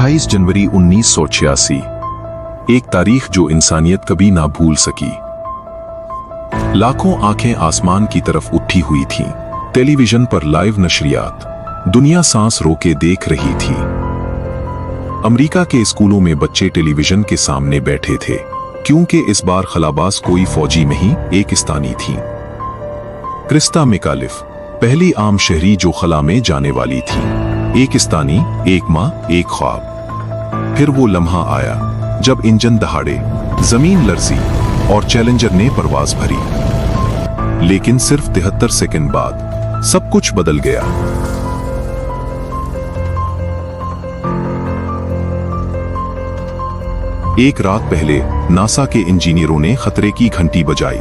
28 जनवरी 1986, एक तारीख जो इंसानियत कभी ना भूल सकी। लाखों आंखें आसमान की तरफ उठी हुई थीं। टेलीविजन पर लाइव नशरियात, दुनिया सांस रोके देख रही थी। अमेरिका के स्कूलों में बच्चे टेलीविजन के सामने बैठे थे, क्योंकि इस बार खलाबाज कोई फौजी नहीं, एक स्थानी थी। क्रिस्टा मैकऑलिफ, पहली आम शहरी जो खला में जाने वाली थी। एक स्थानी, एक माँ, एक ख्वाब। फिर वो लम्हा आया जब इंजन दहाड़े, जमीन लरजी और चैलेंजर ने परवाज भरी। लेकिन सिर्फ 73 सेकंड बाद सब कुछ बदल गया। एक रात पहले नासा के इंजीनियरों ने खतरे की घंटी बजाई।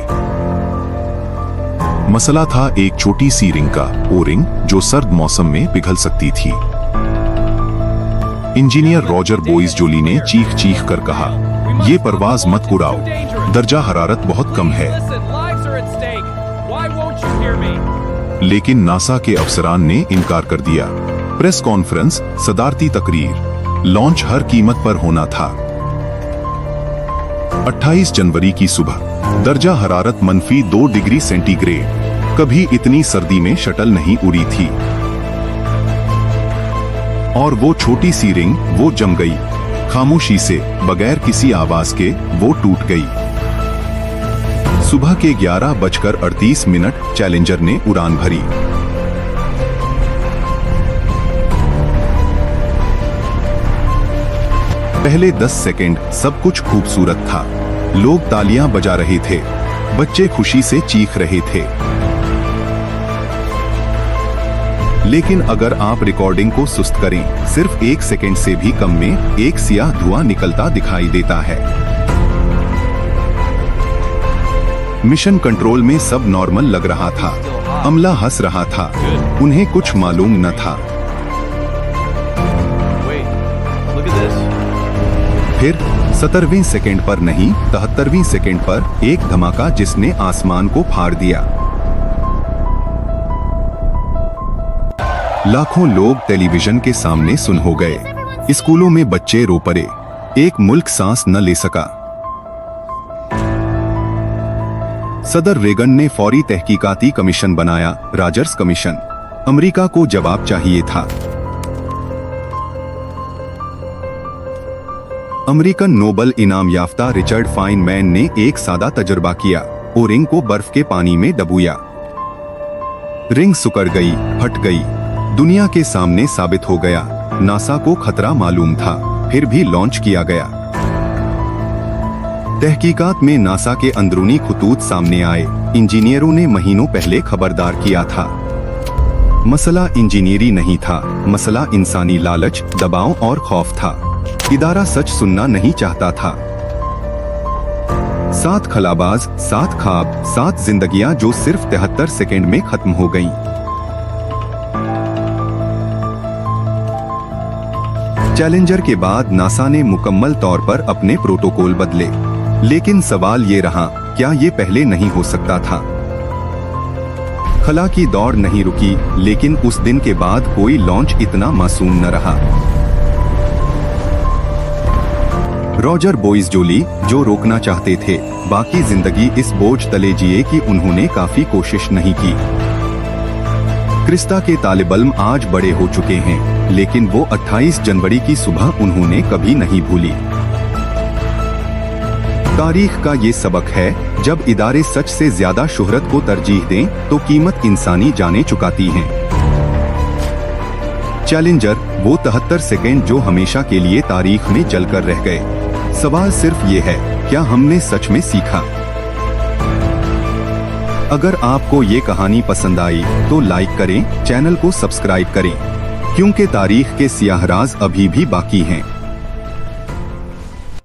मसला था एक छोटी सी रिंग का, ओ रिंग जो सर्द मौसम में पिघल सकती थी। इंजीनियर रॉजर बोइस-जोली ने चीख चीख कर कहा, ये परवाज मत उड़ाओ, दर्जा हरारत बहुत कम है। लेकिन नासा के अफसरान ने इनकार कर दिया। प्रेस कॉन्फ्रेंस, सदारती तकरीर, लॉन्च हर कीमत पर होना था। 28 जनवरी की सुबह, दर्जा हरारत -2 डिग्री सेंटीग्रेड। कभी इतनी सर्दी में शटल नहीं उड़ी थी। और वो छोटी सी रिंग, वो जम गई। खामोशी से, बगैर किसी आवाज के, वो टूट गई। सुबह के 11:38 चैलेंजर ने उड़ान भरी। पहले 10 सेकंड सब कुछ खूबसूरत था। लोग तालियां बजा रहे थे, बच्चे खुशी से चीख रहे थे। लेकिन अगर आप रिकॉर्डिंग को सुस्त करें, सिर्फ 1 सेकंड से भी कम में एक सियाह धुआं निकलता दिखाई देता है। मिशन कंट्रोल में सब नॉर्मल लग रहा था। अमला हंस रहा था, उन्हें कुछ मालूम न था। फिर 17वें सेकंड पर नहीं, 73वें सेकंड पर एक धमाका जिसने आसमान को फाड़ दिया। लाखों लोग टेलीविजन के सामने सुन हो गए। स्कूलों में बच्चे रो पड़े। एक मुल्क सांस न ले सका। सदर रेगन ने फौरी तहकीकाती कमीशन बनाया, रॉजर्स कमीशन। अमेरिका को जवाब चाहिए था। अमेरिकन नोबल इनाम याफ्ता रिचर्ड फाइनमैन ने एक सादा तजुर्बा किया। वो रिंग को बर्फ के पानी में डबोया। रिंग सुकड़ गई, फट गई। दुनिया के सामने साबित हो गया, नासा को खतरा मालूम था, फिर भी लॉन्च किया गया। तहकीकात में नासा के अंदरूनी खुतूत सामने आए। इंजीनियरों ने महीनों पहले खबरदार किया था। मसला इंजीनियरी नहीं था, मसला इंसानी लालच, दबाव और खौफ था। इदारा सच सुनना नहीं चाहता था। 7 खलाबाज, 7 ख्वाब, 7 जिंदगियां जो सिर्फ 73 सेकंड में खत्म हो गईं। चैलेंजर के बाद नासा ने मुकम्मल तौर पर अपने प्रोटोकॉल बदले। लेकिन सवाल ये रहा, क्या ये पहले नहीं हो सकता था? खला की दौड़ नहीं रुकी, लेकिन उस दिन के बाद कोई लॉन्च इतना मासूम न रहा। रॉजर बोइस-जोली, जो रोकना चाहते थे, बाकी जिंदगी इस बोझ तले जिए कि उन्होंने काफी कोशिश नहीं की। क्रिस्टा के तालिब-इल्म आज बड़े हो चुके हैं, लेकिन वो 28 जनवरी की सुबह उन्होंने कभी नहीं भूली। तारीख का ये सबक है, जब इदारे सच से ज्यादा शोहरत को तरजीह दें, तो कीमत इंसानी जानें चुकाती हैं। चैलेंजर, वो 73 सेकंड जो हमेशा के लिए तारीख में जलकर रह गए। सवाल सिर्फ ये है, क्या हमने सच में सीखा? अगर आपको ये कहानी पसंद आई तो लाइक करें, चैनल को सब्सक्राइब करें, क्योंकि तारीख के सियाह राज अभी भी बाकी हैं।